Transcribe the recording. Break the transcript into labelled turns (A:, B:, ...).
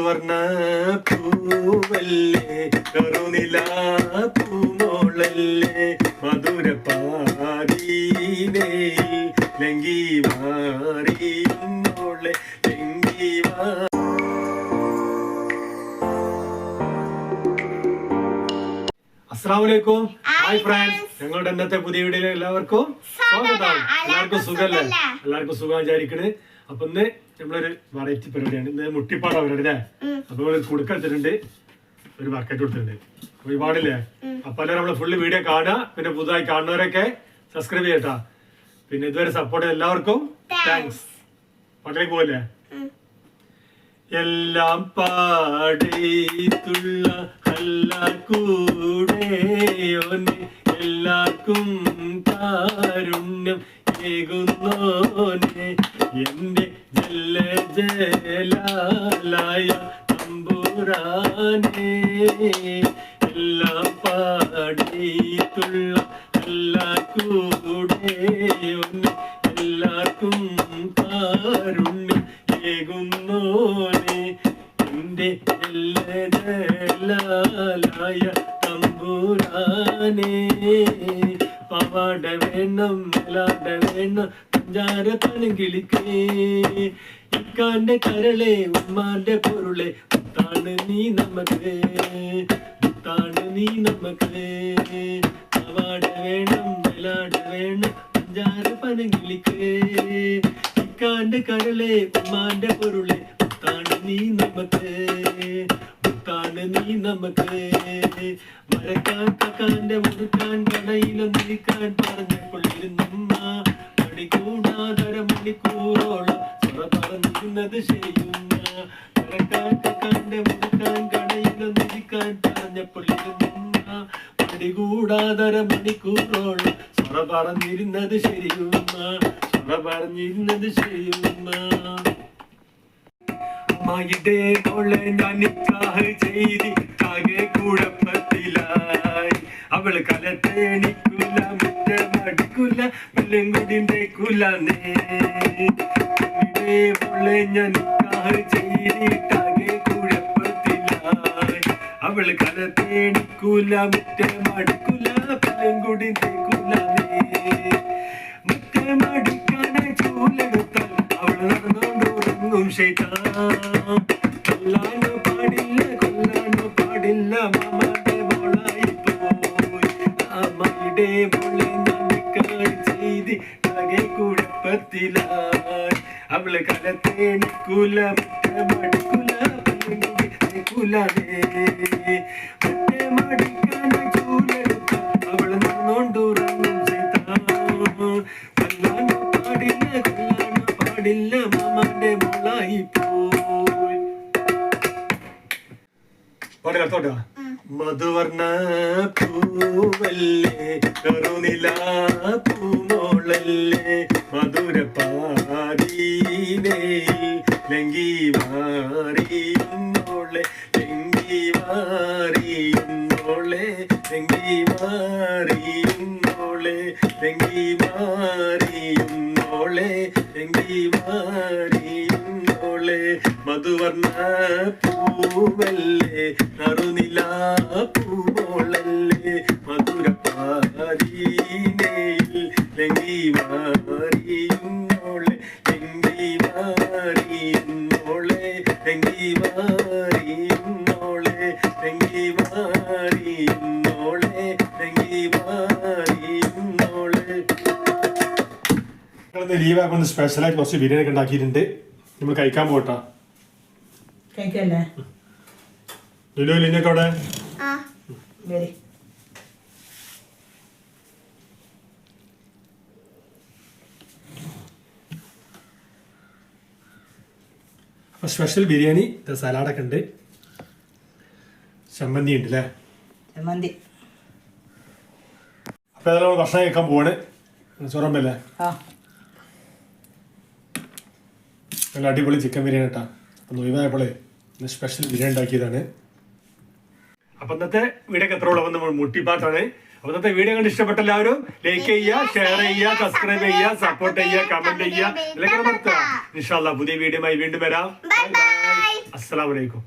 A: മധുവർണ്ണ പൂവല്ലേ കറുനില പൂമോളല്ലേ മധുരപ്പാരീനേ ലങ്കി മാറിയോളെ ലങ്കി മാ. അസ്സലാമലൈക്കും. ഹായ് ഫ്രണ്ട്സ്, ഞങ്ങളുടെ ഇന്നത്തെ പുതിയ വീഡിയോയിൽ എല്ലാവർക്കും സ്വാഗതം. എല്ലാവർക്കും സുഖല്ലേ? എല്ലാവർക്കും സുഖം വിചാരിക്കണ്. അപ്പൊ ഇന്ന് നമ്മളൊരു വെറൈറ്റി പരിപാടിയാണ്. ഇന്ന് മുട്ടിപ്പാട പരിപാടി അല്ലേ? അപ്പൊ നമ്മള് കുടുക്കെടുത്തിട്ടുണ്ട്, ഒരു ബക്കറ്റ് കൊടുത്തിട്ടുണ്ട്. ഒരുപാടില്ലേ? അപ്പൊ എല്ലാവരും നമ്മള് ഫുള്ള് വീഡിയോ കാണുക. പിന്നെ പുതുതായി കാണുന്നവരൊക്കെ സബ്സ്ക്രൈബ് ചെയ്യട്ടാ. പിന്നെ ഇതുവരെ സപ്പോർട്ട് ചെയ്ത എല്ലാവർക്കും താങ്ക്സ്. പാട്ടിലേക്ക് പോകല്ലേ? എല്ലാം പാടേത്തുള്ള അല്ല കൂടെയോനെ എല്ലാവർക്കും കാരുണ്യം ഏകുന്നോനെ എന്റെ ജല്ല ജലാലായ തമ്പുരാനെ എല്ലാം പാടേത്തുള്ള അല്ല കൂടെയോനെ എല്ലാവർക്കും കാരുണ്യം ഏകുന്നോനെ എന്റെ ജലാലായ തമ്പുരാനെ പവാട വേണം മേലാട വേണം പഞ്ചാര പണങ്കിളിക്കേ ഇക്കാന്റെ കരളെ ഉമ്മാന്റെ പൊരുളെ മുത്താണ് നീ നമുക്ക് മുത്താണ് നീ നമുക്ക് പവാട വേണം മേലാട വേണം പഞ്ചാര പണങ്കിളിക്കേ ഇക്കാന്റെ കരളെ ഉമ്മാന്റെ പൊരുളെ മുത്താണ് നീ നമുക്ക് മുത്താണ് നീ നമുക്ക് മരക്കാൻ കക്കാന്റെ മുറുക്കാൻ കടയിലൊന്നിരിക്കാൻ പറഞ്ഞപ്പോൾ ഇരുന്നുമ്മ മണിക്കൂടാതര മണിക്കൂറോളം സ്വറ പറഞ്ഞിരുന്നത് ശരിയുമ്മ മരക്കാൻ കക്കാന്റെ മുറുക്കാൻ കടയിലൊന്നിരിക്കാൻ പറഞ്ഞപ്പോൾ ഇരുന്നുമ്മ മണികൂടാതര മണിക്കൂറോളം സ്വറ പറഞ്ഞിരുന്നത് ശരിയുമ്മ സ്വറ പറഞ്ഞിരുന്നത് ശരിയുമ്മ. അമ്മായിടെ മോളെ ഞാൻ നിക്കാഹ് ചെയ്തിട്ടാകെ കുഴപ്പത്തിലായി. അവള് കലത്തേണിക്കൂല മുറ്റമടിക്കൂല വെള്ളം കുടിന്തേക്കൂലേ. മോളെ ഞാൻ നിക്കാഹ് ചെയ്തിട്ടാകെ കുഴപ്പത്തിലായി. അവള് കലത്തേണിക്കൂല മുറ്റമടിക്കൂല വെള്ളം കുടിന്തേക്കൂലേ. മുറ്റമടിക്കാനെ ചൂലെടുത്താൽ അവള് നടന്നോണ്ടുറങ്ങും ശൈത്താൻ. കൊല്ലാനോ പാടില്ല കൊല്ലാനോ പാടില്ല മാമാന്റെ മോളായി പോയി. അമ്മയുടെ മോളെ നന്നിക്കായി ചെയ്തിട്ടാകെ കുഴപ്പത്തിലായി. അവള് കലത്തേണിക്കൂല മുറ്റമടിക്കൂല കുലേ മുറ്റമടിക്കാനെ ചൂലെടുത്ത അവള് നടന്നോണ്ടുറങ്ങും ശൈത്താൻ. കൊല്ലാനോ പാടില്ല കൊല്ലാനോ പാടില്ല മാമാന്റെ മോളായി പോയി. പാടില്ല. മധുവർണ്ണ പൂവല്ലേ കറുനില പൂമോളല്ലേ മധുരപ്പാരീനേ ലങ്കി മാറിയുന്നോളെ ലങ്കി മാറിയുന്നോളെ ലങ്കി മാറിയുന്നോളെ ലങ്കി മാറിയുന്നോളെ ലങ്കി മാറിയുന്നോളെ മധുവർണ്ണ പൂവല്ലേ നറുനില പൂമോളല്ലേ മധുരപ്പാരീനേ ലങ്കി മാറിയുന്നോളെ ലങ്കി മാറിയുന്നോളെ ലങ്കി മാറിയുന്നോളെ ലങ്കി മാറിയുന്നോളെ ലങ്കി മാറിയുന്നോളെ. ലീവാക്കുന്ന സ്പെഷ്യലായിട്ട് കുറച്ച് ബിരിയാണി ഒക്കെ ഉണ്ടാക്കിയിട്ടുണ്ട്. നമ്മൾ കഴിക്കാൻ പോട്ടാ.
B: കഴിക്കല്ലേ
A: ലിനൊക്കെ അവിടെ അപ്പൊ സ്പെഷ്യൽ ബിരിയാണി, സലാഡൊക്കെ ഉണ്ട്, ചമ്മന്തി ഉണ്ട് അല്ലേ?
B: ചമ്മന്തി.
A: അപ്പൊ ഏതായാലും ഭക്ഷണം കഴിക്കാൻ പോവാണ്. ചോറമ്പല്ലേ? നല്ല അടിപൊളി ചിക്കൻ ബിരിയാണി കേട്ടാ. അപ്പം ഒഴിവായപ്പോളേ സ്പെഷ്യൽ ബിരിയാണി ഉണ്ടാക്കിയതാണ്. അപ്പൊ ഇന്നത്തെ വീഡിയോ എത്ര ഉള്ളപ്പോൾ നമ്മൾ മുട്ടിപ്പാട്ടാണ്. അപ്പൊ ഇന്നത്തെ വീഡിയോ കണ്ട് ഇഷ്ടപ്പെട്ട എല്ലാവരും ലൈക്ക് ചെയ്യുക, ഷെയർ ചെയ്യുക, സബ്സ്ക്രൈബ് ചെയ്യുക, സപ്പോർട്ട് ചെയ്യുക, കമന്റ് ചെയ്യുക, ഇതൊക്കെ നടത്തുക. ഇൻഷാ അല്ലാഹ് പുതിയ വീഡിയോയുമായി വീണ്ടും വരാം. അസ്സലാമു അലൈക്കും.